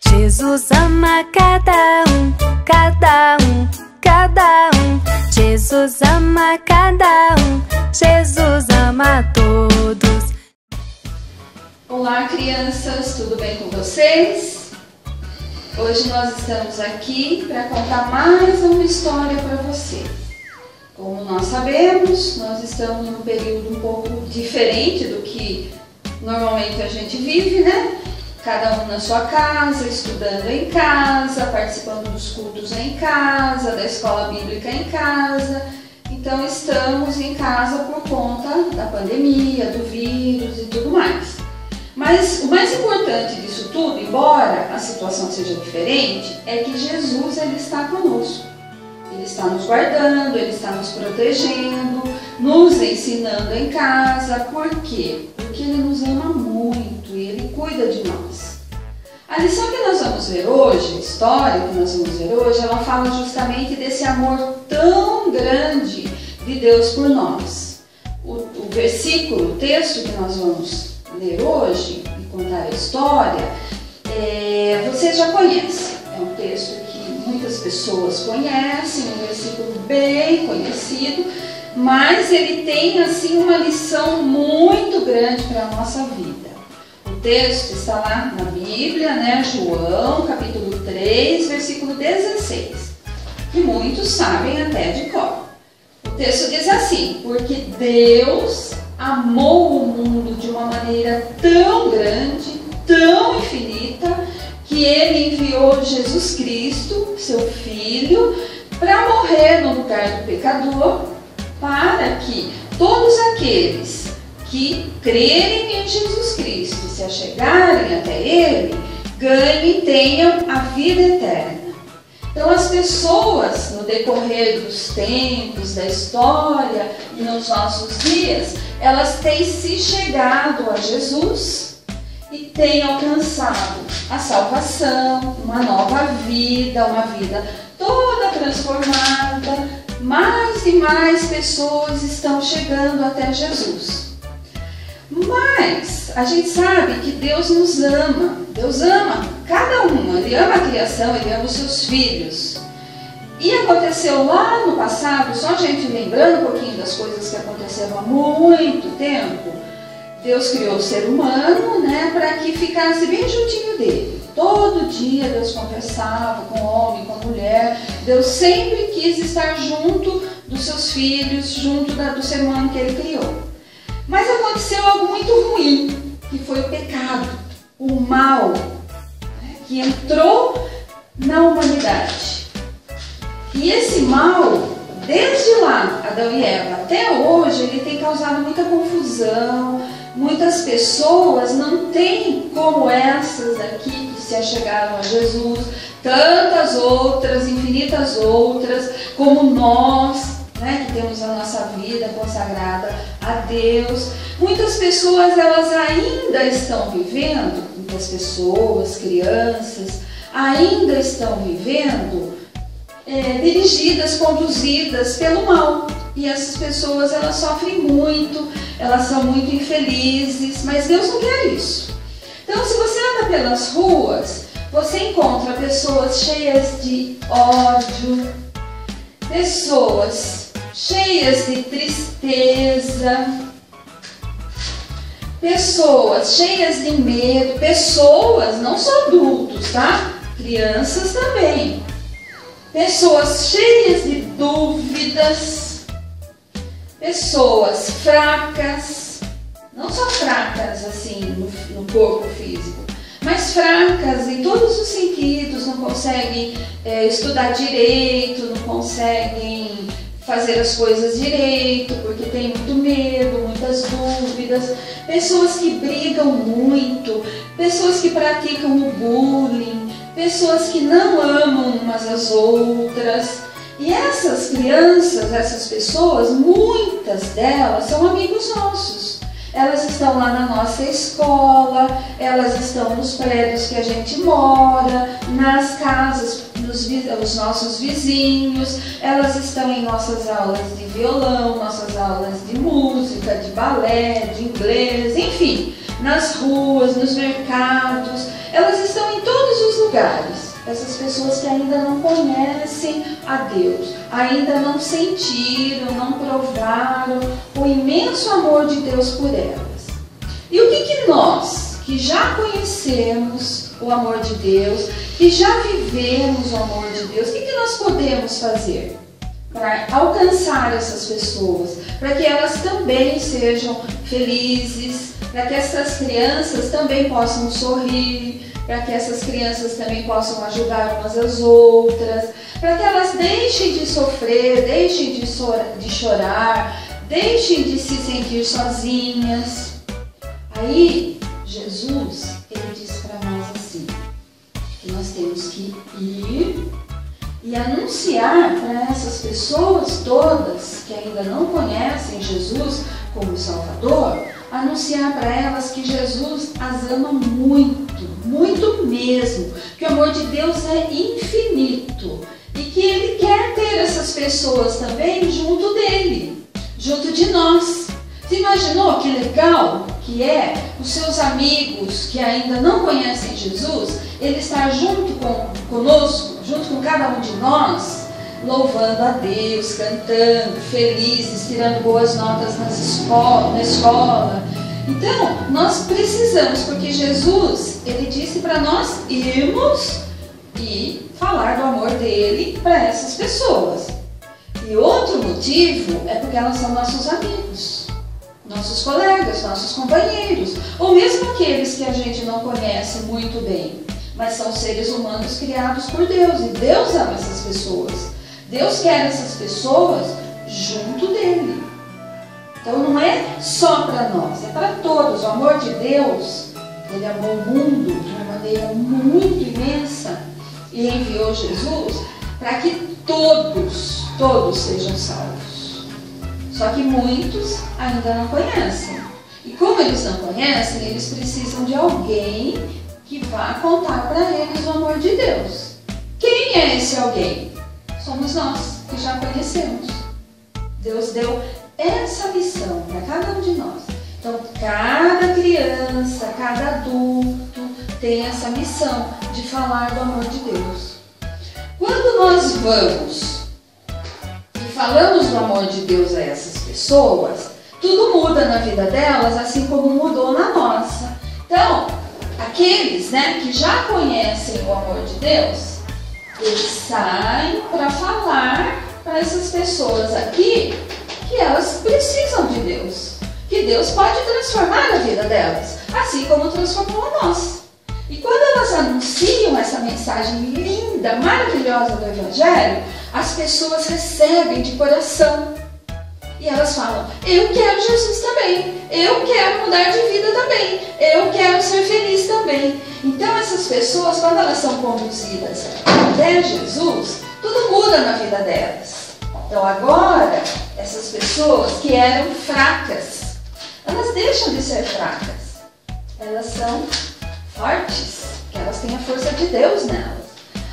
Jesus ama cada um, cada um, cada um. Jesus ama cada um, Jesus ama todos. Olá, crianças, tudo bem com vocês? Hoje nós estamos aqui para contar mais uma história para você. Como nós sabemos, nós estamos num período um pouco diferente do que normalmente a gente vive, né? Cada um na sua casa, estudando em casa, participando dos cultos em casa, da escola bíblica em casa. Então estamos em casa por conta da pandemia, do vírus e tudo mais. Mas o mais importante disso tudo, embora a situação seja diferente, é que Jesus ele está conosco. Ele está nos guardando, Ele está nos protegendo, nos ensinando em casa. Por quê? Porque Ele nos ama muito e Ele cuida de nós. A lição que nós vamos ver hoje, a história que nós vamos ver hoje, ela fala justamente desse amor tão grande de Deus por nós. O versículo, o texto que nós vamos ler hoje e contar a história, vocês já conhecem. É um texto que muitas pessoas conhecem, um versículo bem conhecido, mas ele tem assim uma lição muito grande para a nossa vida. O texto está lá na Bíblia, né? João, capítulo 3, versículo 16, que muitos sabem até de cor. O texto diz assim: porque Deus amou o mundo de uma maneira tão grande, tão infinita, que Ele enviou Jesus Cristo, seu Filho, para morrer no lugar do pecador, para que todos aqueles que crerem em Jesus Cristo e se achegarem até Ele, ganhem e tenham a vida eterna. Então as pessoas, no decorrer dos tempos, da história e nos nossos dias, elas têm se chegado a Jesus e têm alcançado a salvação, uma nova vida, uma vida toda transformada. Mais e mais pessoas estão chegando até Jesus. Mas a gente sabe que Deus nos ama. Deus ama cada um. Ele ama a criação, Ele ama os seus filhos. E aconteceu lá no passado, só a gente lembrando um pouquinho das coisas que aconteceram há muito tempo, Deus criou o ser humano, né, para que ficasse bem juntinho dele. Todo dia Deus conversava com o homem, com a mulher. Deus sempre quis estar junto dos seus filhos, junto do ser humano que Ele criou. Mas aconteceu algo muito ruim, que foi o pecado, o mal, né, que entrou na humanidade. E esse mal, desde lá, Adão e Eva, até hoje, ele tem causado muita confusão. Muitas pessoas não têm como essas aqui que se achegaram a Jesus, tantas outras, infinitas outras, como nós, né, que temos a nossa vida consagrada a Deus. Muitas pessoas, elas ainda estão vivendo, muitas pessoas, crianças, ainda estão vivendo dirigidas, conduzidas pelo mal. E essas pessoas, elas sofrem muito, elas são muito infelizes, mas Deus não quer isso. Então, se você anda pelas ruas, você encontra pessoas cheias de ódio, pessoas cheias de tristeza, pessoas cheias de medo, pessoas, não só adultos, tá? Crianças também. Pessoas cheias de dúvidas, pessoas fracas, não só fracas assim no corpo físico, mas fracas em todos os sentidos, não conseguem estudar direito, não conseguem fazer as coisas direito, porque tem muito medo, muitas dúvidas, pessoas que brigam muito, pessoas que praticam o bullying, pessoas que não amam umas às outras. E essas crianças, essas pessoas, muitas delas são amigos nossos. Elas estão lá na nossa escola, elas estão nos prédios que a gente mora, nas casas, os nossos vizinhos, elas estão em nossas aulas de violão, nossas aulas de música, de balé, de inglês, enfim, nas ruas, nos mercados. Elas estão em todos os lugares. Essas pessoas que ainda não conhecem a Deus, ainda não sentiram, não provaram o imenso amor de Deus por elas. E o que nós, que já conhecemos o amor de Deus, que já vivemos o amor de Deus, o que nós podemos fazer para alcançar essas pessoas, para que elas também sejam felizes, para que essas crianças também possam sorrir, para que essas crianças também possam ajudar umas às outras, para que elas deixem de sofrer, deixem de chorar, deixem de se sentir sozinhas. Aí, Jesus, ele diz para nós assim, que nós temos que ir e anunciar para essas pessoas todas que ainda não conhecem Jesus como Salvador, anunciar para elas que Jesus as ama muito, muito mesmo, que o amor de Deus é infinito e que Ele quer ter essas pessoas também junto dele, junto de nós. Você imaginou que legal que é os seus amigos que ainda não conhecem Jesus, ele estar junto conosco, junto com cada um de nós, louvando a Deus, cantando, felizes, tirando boas notas na escola. Então, nós precisamos, porque Jesus, ele disse para nós irmos e falar do amor dele para essas pessoas. E outro motivo é porque elas são nossos amigos, nossos colegas, nossos companheiros, ou mesmo aqueles que a gente não conhece muito bem, mas são seres humanos criados por Deus, e Deus ama essas pessoas. Deus quer essas pessoas junto dele. Então não é só para nós, é para todos. O amor de Deus, ele amou o mundo de uma maneira muito imensa e enviou Jesus para que todos sejam salvos. Só que muitos ainda não conhecem. E como eles não conhecem, eles precisam de alguém que vá contar para eles o amor de Deus. Quem é esse alguém? Somos nós, que já conhecemos. Deus deu essa missão para cada um de nós. Então, cada criança, cada adulto tem essa missão de falar do amor de Deus. Quando nós vamos e falamos do amor de Deus a essas pessoas, tudo muda na vida delas, assim como mudou na nossa. Então, aqueles, que já conhecem o amor de Deus, eles saem para falar para essas pessoas aqui que elas precisam de Deus, que Deus pode transformar a vida delas, assim como transformou a nossa. E quando elas anunciam essa mensagem linda, maravilhosa do Evangelho, as pessoas recebem de coração. E elas falam, eu quero Jesus também, eu quero mudar de vida também, eu quero ser feliz também. Então essas pessoas, quando elas são conduzidas até Jesus, tudo muda na vida delas. Então agora, essas pessoas que eram fracas, elas deixam de ser fracas. Elas são fortes, que elas têm a força de Deus nelas.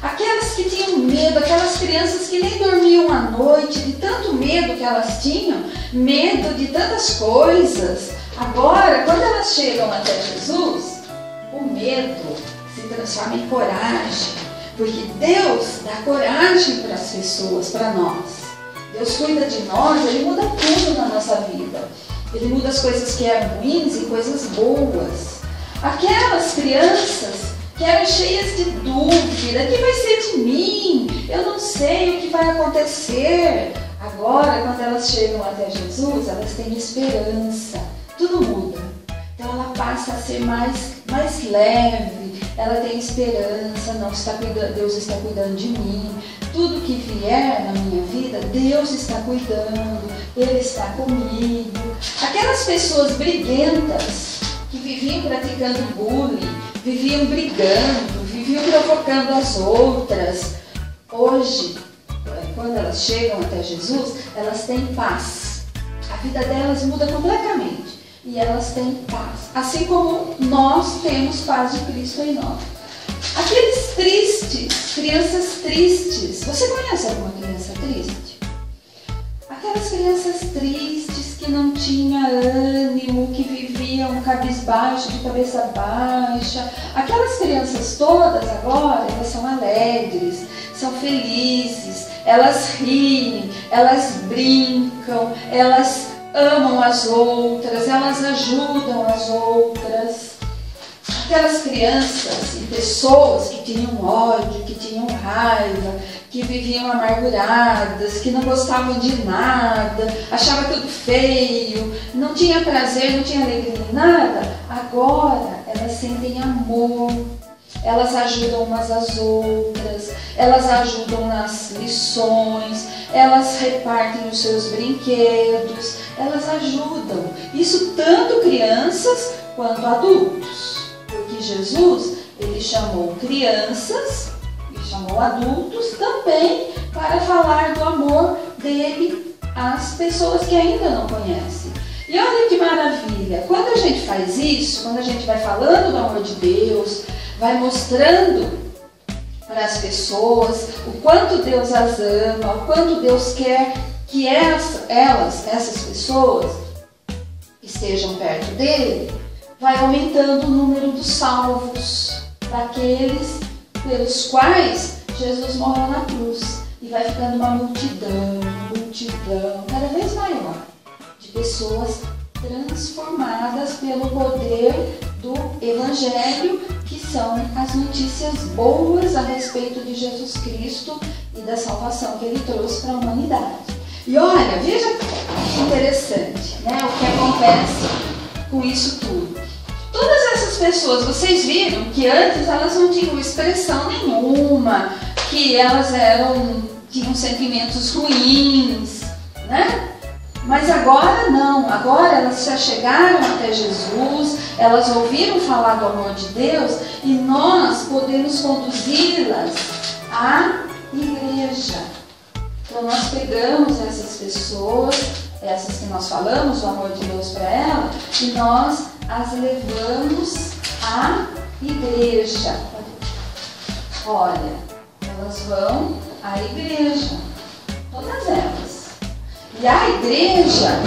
Aquelas que tinham medo, aquelas crianças que nem dormiam à noite, de tanto medo que elas tinham, medo de tantas coisas. Agora, quando elas chegam até Jesus, o medo se transforma em coragem, porque Deus dá coragem para as pessoas, para nós. Deus cuida de nós, Ele muda tudo na nossa vida. Ele muda as coisas que eram ruins em coisas boas. Aquelas crianças que eram cheias de dúvida, o que vai ser de mim? Eu não sei o que vai acontecer. Agora, quando elas chegam até Jesus, elas têm esperança. Tudo muda. Então ela passa a ser mais leve, ela tem esperança, Deus está cuidando de mim. Tudo que vier na minha vida, Deus está cuidando, Ele está comigo. Aquelas pessoas briguentas que viviam praticando bullying, viviam brigando, viviam provocando as outras, hoje, quando elas chegam até Jesus, elas têm paz. A vida delas muda completamente e elas têm paz, assim como nós temos paz de Cristo em nós. Aqueles tristes, crianças tristes, você conhece alguma criança triste? Aquelas crianças tristes que não tinham ânimo, que viviam cabisbaixo, de cabeça baixa. Aquelas crianças todas agora, elas são alegres, são felizes, elas riem, elas brincam, elas amam as outras, elas ajudam as outras. Aquelas crianças e pessoas que tinham ódio, que tinham raiva, que viviam amarguradas, que não gostavam de nada, achavam tudo feio, não tinha prazer, não tinha alegria em nada, agora elas sentem amor, elas ajudam umas às outras, elas ajudam nas lições, elas repartem os seus brinquedos, elas ajudam. Isso tanto crianças quanto adultos. Porque Jesus, ele chamou crianças e chamou adultos também para falar do amor dele às pessoas que ainda não conhecem. E olha que maravilha, quando a gente faz isso, quando a gente vai falando do amor de Deus, vai mostrando para as pessoas o quanto Deus as ama, o quanto Deus quer que essas pessoas estejam perto dele, vai aumentando o número dos salvos, daqueles pelos quais Jesus morreu na cruz. E vai ficando uma multidão, cada vez maior, de pessoas transformadas pelo poder do Evangelho, que são as notícias boas a respeito de Jesus Cristo e da salvação que ele trouxe para a humanidade. E olha, veja que interessante, né, o que acontece com isso tudo. Todas essas pessoas, vocês viram que antes elas não tinham expressão nenhuma, que elas tinham sentimentos ruins, né? Mas agora não, agora elas já chegaram até Jesus, elas ouviram falar do amor de Deus e nós podemos conduzi-las à igreja. Então nós pegamos essas pessoas, essas que nós falamos, o amor de Deus para elas, e nós as levamos à igreja. Olha, elas vão à igreja, todas elas. E a igreja,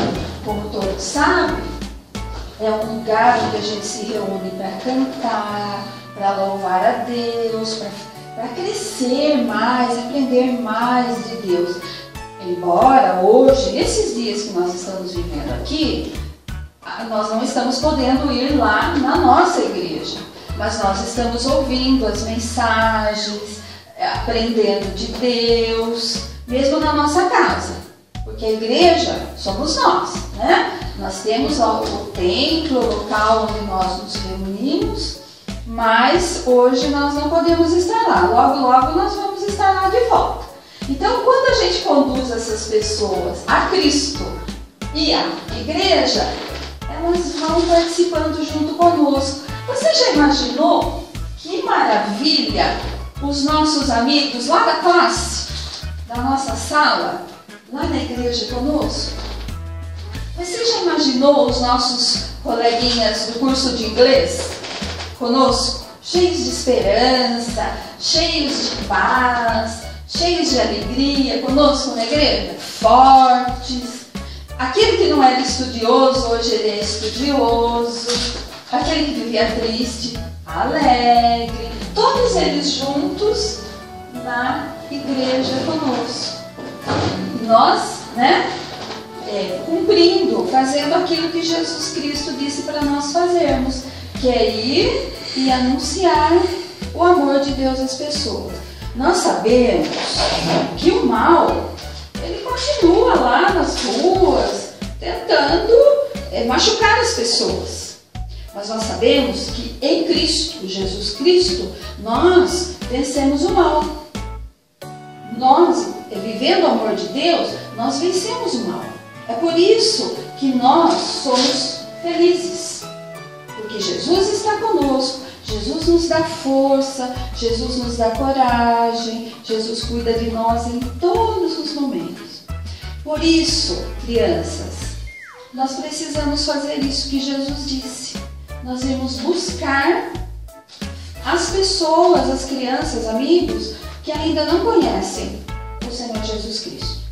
como todos sabem, é um lugar onde a gente se reúne para cantar, para louvar a Deus, para crescer mais, aprender mais de Deus. Embora hoje, nesses dias que nós estamos vivendo aqui, nós não estamos podendo ir lá na nossa igreja, mas nós estamos ouvindo as mensagens, aprendendo de Deus, mesmo na nossa casa. Porque a igreja somos nós, né? Nós temos o templo, o local onde nós nos reunimos, mas hoje nós não podemos estar lá. Logo, logo nós vamos estar lá de volta. Então, quando a gente conduz essas pessoas a Cristo e à igreja, elas vão participando junto conosco. Você já imaginou que maravilha os nossos amigos lá da classe, da nossa sala, lá na igreja conosco? Você já imaginou os nossos coleguinhas do curso de inglês conosco? Cheios de esperança, cheios de paz, cheios de alegria conosco na igreja? Fortes. Aquele que não era estudioso, hoje ele é estudioso. Aquele que vivia triste, alegre. Todos eles juntos na igreja conosco. Nós, né, cumprindo, fazendo aquilo que Jesus Cristo disse para nós fazermos, que é ir e anunciar o amor de Deus às pessoas. Nós sabemos que o mal, ele continua lá nas ruas, tentando machucar as pessoas. Mas nós sabemos que em Cristo, Jesus Cristo, nós vencemos o mal. Nós, vivendo o amor de Deus, nós vencemos o mal. É por isso que nós somos felizes. Porque Jesus está conosco, Jesus nos dá força, Jesus nos dá coragem, Jesus cuida de nós em todos os momentos. Por isso, crianças, nós precisamos fazer isso que Jesus disse. Nós irmos buscar as pessoas, as crianças, amigos, que ainda não conhecem o Senhor Jesus Cristo.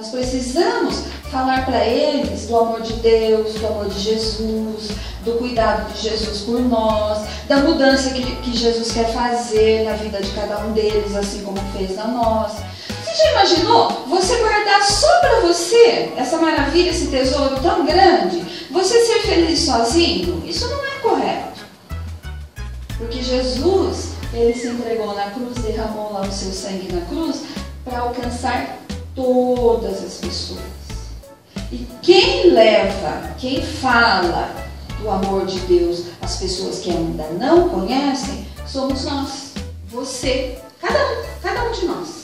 Nós precisamos falar para eles do amor de Deus, do amor de Jesus, do cuidado de Jesus por nós, da mudança que Jesus quer fazer na vida de cada um deles, assim como fez na nossa. Você já imaginou você guardar só para você essa maravilha, esse tesouro tão grande? Você ser feliz sozinho? Isso não é correto. Porque Jesus, ele se entregou na cruz, derramou lá o seu sangue na cruz para alcançar todas as pessoas. E quem leva, quem fala do amor de Deus às pessoas que ainda não conhecem, somos nós, você, cada um de nós.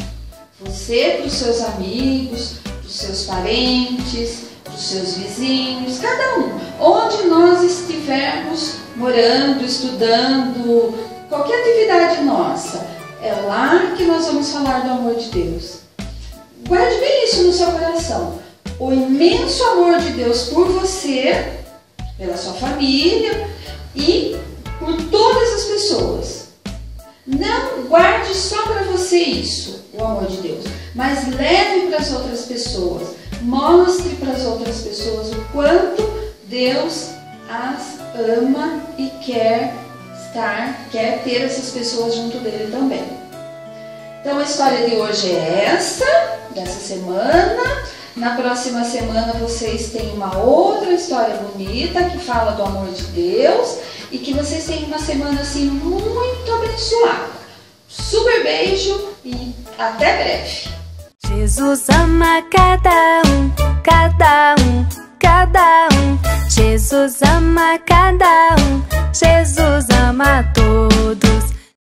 Você para os seus amigos, para os seus parentes, para os seus vizinhos, cada um. Onde nós estivermos morando, estudando, qualquer atividade nossa, é lá que nós vamos falar do amor de Deus. Guarde bem isso no seu coração. O imenso amor de Deus por você, pela sua família e por todas as pessoas. Não guarde só para você isso, o amor de Deus, mas leve para as outras pessoas. Mostre para as outras pessoas o quanto Deus as ama e quer ter essas pessoas junto dele também. Então a história de hoje é essa, dessa semana. Na próxima semana vocês têm uma outra história bonita que fala do amor de Deus e que vocês tenham uma semana assim muito abençoada. Super beijo e até breve! Jesus ama cada um, cada um, cada um. Jesus ama cada um, Jesus ama todos.